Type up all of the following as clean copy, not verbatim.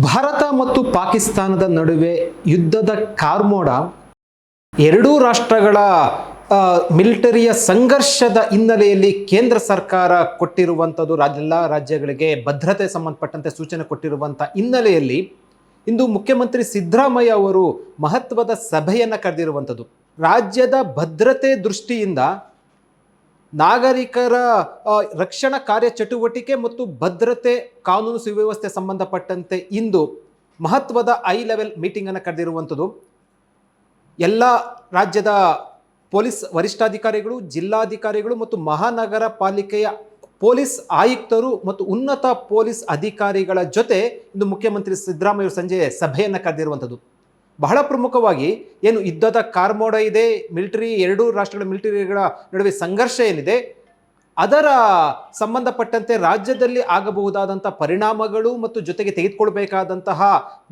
ಭಾರತ ಮತ್ತು ಪಾಕಿಸ್ತಾನದ ನಡುವೆ ಯುದ್ಧದ ಕಾರ್ಮೋಡ ಎರಡೂ ರಾಷ್ಟ್ರಗಳ ಮಿಲಿಟರಿಯ ಸಂಘರ್ಷದ ಹಿನ್ನೆಲೆಯಲ್ಲಿ ಕೇಂದ್ರ ಸರ್ಕಾರ ಕೊಟ್ಟಿರುವಂಥದ್ದು ಎಲ್ಲ ರಾಜ್ಯಗಳಿಗೆ ಭದ್ರತೆ ಸಂಬಂಧಪಟ್ಟಂತೆ ಸೂಚನೆ ಕೊಟ್ಟಿರುವಂಥ ಹಿನ್ನೆಲೆಯಲ್ಲಿ ಇಂದು ಮುಖ್ಯಮಂತ್ರಿ ಸಿದ್ದರಾಮಯ್ಯ ಅವರು ಮಹತ್ವದ ಸಭೆಯನ್ನು ಕರೆದಿರುವಂಥದ್ದು. ರಾಜ್ಯದ ಭದ್ರತೆ ದೃಷ್ಟಿಯಿಂದ ನಾಗರಿಕರ ರಕ್ಷಣಾ ಕಾರ್ಯಚಟುವಟಿಕೆ ಮತ್ತು ಭದ್ರತೆ ಕಾನೂನು ಸುವ್ಯವಸ್ಥೆ ಸಂಬಂಧಪಟ್ಟಂತೆ ಇಂದು ಮಹತ್ವದ ಹೈ ಲೆವೆಲ್ ಮೀಟಿಂಗನ್ನು ಕರೆದಿರುವಂಥದ್ದು. ಎಲ್ಲ ರಾಜ್ಯದ ಪೊಲೀಸ್ ವರಿಷ್ಠಾಧಿಕಾರಿಗಳು, ಜಿಲ್ಲಾಧಿಕಾರಿಗಳು ಮತ್ತು ಮಹಾನಗರ ಪಾಲಿಕೆಯ ಪೊಲೀಸ್ ಆಯುಕ್ತರು ಮತ್ತು ಉನ್ನತ ಪೊಲೀಸ್ ಅಧಿಕಾರಿಗಳ ಜೊತೆ ಇಂದು ಮುಖ್ಯಮಂತ್ರಿ ಸಿದ್ದರಾಮಯ್ಯ ಸಂಜೆ ಸಭೆಯನ್ನು ಕರೆದಿರುವಂಥದ್ದು. ಬಹಳ ಪ್ರಮುಖವಾಗಿ ಏನು ಯುದ್ಧದ ಕಾರ್ಮೋಡ ಇದೆ, ಎರಡೂ ರಾಷ್ಟ್ರಗಳ ಮಿಲಿಟರಿಗಳ ನಡುವೆ ಸಂಘರ್ಷ ಏನಿದೆ, ಅದರ ಸಂಬಂಧಪಟ್ಟಂತೆ ರಾಜ್ಯದಲ್ಲಿ ಆಗಬಹುದಾದಂಥ ಪರಿಣಾಮಗಳು ಮತ್ತು ಜೊತೆಗೆ ತೆಗೆದುಕೊಳ್ಬೇಕಾದಂತಹ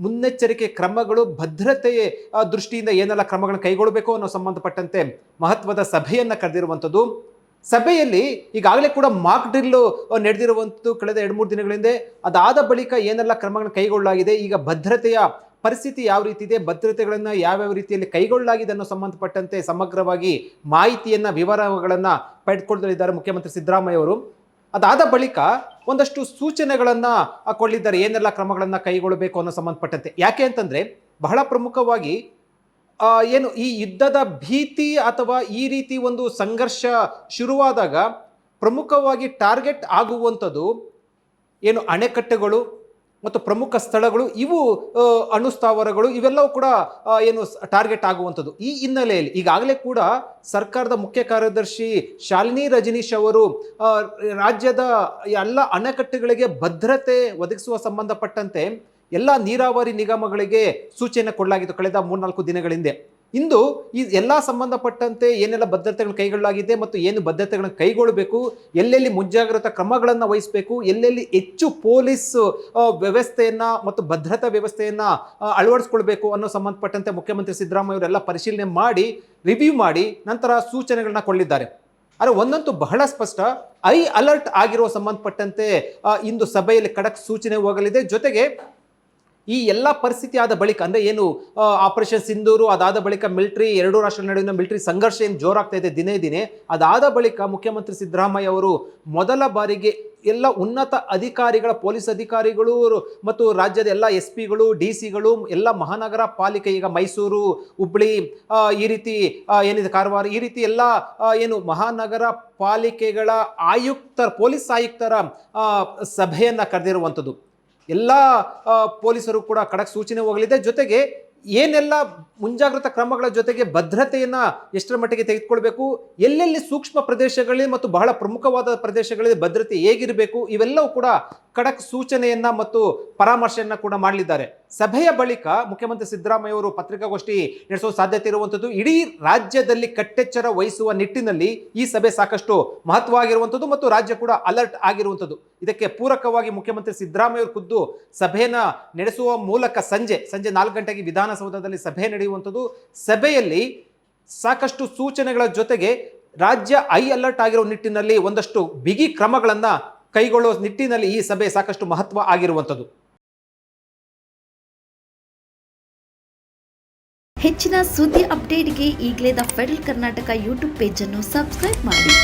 ಮುನ್ನೆಚ್ಚರಿಕೆ ಕ್ರಮಗಳು, ಭದ್ರತೆಯ ದೃಷ್ಟಿಯಿಂದ ಏನೆಲ್ಲ ಕ್ರಮಗಳನ್ನು ಕೈಗೊಳ್ಳಬೇಕು ಅನ್ನೋ ಸಂಬಂಧಪಟ್ಟಂತೆ ಮಹತ್ವದ ಸಭೆಯನ್ನು ಕರೆದಿರುವಂಥದ್ದು. ಸಭೆಯಲ್ಲಿ ಈಗಾಗಲೇ ಕೂಡ ಮಾಕ್ ಡ್ರಿಲ್ ನಡೆದಿರುವಂಥದ್ದು ಕಳೆದ 2-3 ದಿನಗಳ ಹಿಂದೆ. ಅದಾದ ಬಳಿಕ ಏನೆಲ್ಲ ಕ್ರಮಗಳನ್ನು ಕೈಗೊಳ್ಳಲಾಗಿದೆ, ಈಗ ಭದ್ರತೆಯ ಪರಿಸ್ಥಿತಿ ಯಾವ ರೀತಿ ಇದೆ, ಭದ್ರತೆಗಳನ್ನು ಯಾವ್ಯಾವ ರೀತಿಯಲ್ಲಿ ಕೈಗೊಳ್ಳಲಾಗಿದೆ ಅನ್ನೋ ಸಂಬಂಧಪಟ್ಟಂತೆ ಸಮಗ್ರವಾಗಿ ಮಾಹಿತಿಯನ್ನು, ವಿವರಗಳನ್ನು ಪಡೆದುಕೊಳ್ಳಲಿದ್ದಾರೆ ಮುಖ್ಯಮಂತ್ರಿ ಸಿದ್ದರಾಮಯ್ಯ ಅವರು. ಅದಾದ ಬಳಿಕ ಒಂದಷ್ಟು ಸೂಚನೆಗಳನ್ನು ಕೊಡಲಿದ್ದಾರೆ, ಏನೆಲ್ಲ ಕ್ರಮಗಳನ್ನು ಕೈಗೊಳ್ಳಬೇಕು ಅನ್ನೋ ಸಂಬಂಧಪಟ್ಟಂತೆ. ಯಾಕೆ ಅಂತಂದರೆ ಬಹಳ ಪ್ರಮುಖವಾಗಿ ಏನು ಈ ಯುದ್ಧದ ಭೀತಿ ಅಥವಾ ಈ ರೀತಿ ಒಂದು ಸಂಘರ್ಷ ಶುರುವಾದಾಗ ಪ್ರಮುಖವಾಗಿ ಟಾರ್ಗೆಟ್ ಆಗುವಂಥದ್ದು ಏನು ಅಣೆಕಟ್ಟೆಗಳು ಮತ್ತು ಪ್ರಮುಖ ಸ್ಥಳಗಳು, ಇವು ಅಣುಸ್ಥಾವರಗಳು, ಇವೆಲ್ಲವೂ ಕೂಡ ಏನು ಟಾರ್ಗೆಟ್ ಆಗುವಂಥದ್ದು. ಈ ಹಿನ್ನೆಲೆಯಲ್ಲಿ ಈಗಾಗಲೇ ಕೂಡ ಸರ್ಕಾರದ ಮುಖ್ಯ ಕಾರ್ಯದರ್ಶಿ ಶಾಲಿನಿ ರಜನೀಶ್ ಅವರು ರಾಜ್ಯದ ಎಲ್ಲ ಅಣೆಕಟ್ಟೆಗಳಿಗೆ ಭದ್ರತೆ ಒದಗಿಸುವ ಸಂಬಂಧಪಟ್ಟಂತೆ ಎಲ್ಲ ನೀರಾವರಿ ನಿಗಮಗಳಿಗೆ ಸೂಚನೆ ಕೊಡಲಾಗಿತ್ತು ಕಳೆದ 3-4 ದಿನಗಳ ಹಿಂದೆ. ಇಂದು ಈ ಎಲ್ಲ ಸಂಬಂಧಪಟ್ಟಂತೆ ಏನೆಲ್ಲ ಭದ್ರತೆಗಳನ್ನು ಕೈಗೊಳ್ಳಲಾಗಿದೆ ಮತ್ತು ಏನು ಭದ್ರತೆಗಳನ್ನು ಕೈಗೊಳ್ಳಬೇಕು, ಎಲ್ಲೆಲ್ಲಿ ಮುಂಜಾಗ್ರತಾ ಕ್ರಮಗಳನ್ನು ವಹಿಸಬೇಕು, ಎಲ್ಲೆಲ್ಲಿ ಹೆಚ್ಚು ಪೊಲೀಸ್ ವ್ಯವಸ್ಥೆಯನ್ನು ಮತ್ತು ಭದ್ರತಾ ವ್ಯವಸ್ಥೆಯನ್ನು ಅಳವಡಿಸ್ಕೊಳ್ಬೇಕು ಅನ್ನೋ ಸಂಬಂಧಪಟ್ಟಂತೆ ಮುಖ್ಯಮಂತ್ರಿ ಸಿದ್ದರಾಮಯ್ಯ ಅವರೆಲ್ಲ ಪರಿಶೀಲನೆ ಮಾಡಿ, ರಿವ್ಯೂ ಮಾಡಿ ನಂತರ ಸೂಚನೆಗಳನ್ನ ಕೊಡಲಿದ್ದಾರೆ. ಆದರೆ ಒಂದಂತೂ ಬಹಳ ಸ್ಪಷ್ಟ, ಹೈ ಅಲರ್ಟ್ ಆಗಿರುವ ಸಂಬಂಧಪಟ್ಟಂತೆ ಇಂದು ಸಭೆಯಲ್ಲಿ ಖಡಕ್ ಸೂಚನೆ ಹೋಗಲಿದೆ. ಜೊತೆಗೆ ಈ ಎಲ್ಲ ಪರಿಸ್ಥಿತಿ ಆದ ಬಳಿಕ, ಅಂದರೆ ಏನು ಆಪರೇಷನ್ ಸಿಂಧೂರು ಅದಾದ ಬಳಿಕ ಎರಡೂ ರಾಷ್ಟ್ರಗಳ ನಡುವಿನ ಮಿಲಿಟರಿ ಸಂಘರ್ಷ ಏನು ಜೋರಾಗ್ತಾ ಇದೆ ದಿನೇ ದಿನೇ, ಅದಾದ ಬಳಿಕ ಮುಖ್ಯಮಂತ್ರಿ ಸಿದ್ದರಾಮಯ್ಯ ಅವರು ಮೊದಲ ಬಾರಿಗೆ ಎಲ್ಲ ಉನ್ನತ ಅಧಿಕಾರಿಗಳ, ಪೊಲೀಸ್ ಅಧಿಕಾರಿಗಳು ಮತ್ತು ರಾಜ್ಯದ ಎಲ್ಲ SP ಗಳು, DC ಗಳು, ಎಲ್ಲ ಮಹಾನಗರ ಪಾಲಿಕೆ, ಈಗ ಮೈಸೂರು, ಹುಬ್ಬಳ್ಳಿ, ಈ ರೀತಿ ಏನಿದೆ ಕಾರವಾರ, ಈ ರೀತಿ ಎಲ್ಲ ಏನು ಮಹಾನಗರ ಪಾಲಿಕೆಗಳ ಪೊಲೀಸ್ ಆಯುಕ್ತರ ಸಭೆಯನ್ನು ಕರೆದಿರುವಂಥದ್ದು. ಎಲ್ಲ ಪೊಲೀಸರು ಕೂಡ ಖಡಕ್ ಸೂಚನೆ ಹೋಗಲಿದೆ. ಜೊತೆಗೆ ಏನೆಲ್ಲ ಮುಂಜಾಗ್ರತಾ ಕ್ರಮಗಳ ಜೊತೆಗೆ ಭದ್ರತೆಯನ್ನು ಎಷ್ಟರ ಮಟ್ಟಿಗೆ ತೆಗೆದುಕೊಳ್ಬೇಕು, ಎಲ್ಲೆಲ್ಲಿ ಸೂಕ್ಷ್ಮ ಪ್ರದೇಶಗಳಲ್ಲಿ ಮತ್ತು ಬಹಳ ಪ್ರಮುಖವಾದ ಪ್ರದೇಶಗಳಲ್ಲಿ ಭದ್ರತೆ ಹೇಗಿರಬೇಕು, ಇವೆಲ್ಲವೂ ಕೂಡ ಖಡಕ್ ಸೂಚನೆಯನ್ನು ಮತ್ತು ಪರಾಮರ್ಶೆಯನ್ನು ಕೂಡ ಮಾಡಲಿದ್ದಾರೆ. ಸಭೆಯ ಬಳಿಕ ಮುಖ್ಯಮಂತ್ರಿ ಸಿದ್ದರಾಮಯ್ಯ ಅವರು ಪತ್ರಿಕಾಗೋಷ್ಠಿ ನಡೆಸುವ ಸಾಧ್ಯತೆ ಇರುವಂಥದ್ದು. ಇಡೀ ರಾಜ್ಯದಲ್ಲಿ ಕಟ್ಟೆಚ್ಚರ ವಹಿಸುವ ನಿಟ್ಟಿನಲ್ಲಿ ಈ ಸಭೆ ಸಾಕಷ್ಟು ಮಹತ್ವವಾಗಿರುವಂಥದ್ದು ಮತ್ತು ರಾಜ್ಯ ಕೂಡ ಅಲರ್ಟ್ ಆಗಿರುವಂಥದ್ದು. ಇದಕ್ಕೆ ಪೂರಕವಾಗಿ ಮುಖ್ಯಮಂತ್ರಿ ಸಿದ್ದರಾಮಯ್ಯ ಅವರು ಖುದ್ದು ಸಭೆಯನ್ನು ನಡೆಸುವ ಮೂಲಕ ಸಂಜೆ 4 ಗಂಟೆಗೆ ವಿಧಾನಸೌಧದಲ್ಲಿ ಸಭೆ ನಡೆಯುವಂಥದ್ದು. ಸಭೆಯಲ್ಲಿ ಸಾಕಷ್ಟು ಸೂಚನೆಗಳ ಜೊತೆಗೆ ರಾಜ್ಯ ಹೈ ಅಲರ್ಟ್ ಆಗಿರೋ ನಿಟ್ಟಿನಲ್ಲಿ ಒಂದಷ್ಟು ಬಿಗಿ ಕ್ರಮಗಳನ್ನು ಕೈಗೊಳ್ಳುವ ನಿಟ್ಟಿನಲ್ಲಿ ಈ ಸಭೆ ಸಾಕಷ್ಟು ಮಹತ್ವ ಆಗಿರುವಂಥದ್ದು. ಹೆಚ್ಚಿನ ಸುದ್ದಿ ಅಪ್ಡೇಟ್ಗೆ ಈಗಲೇ the federal Karnataka YouTube page ಅನ್ನು ಸಬ್ಸ್ಕ್ರೈಬ್ ಮಾಡಿ.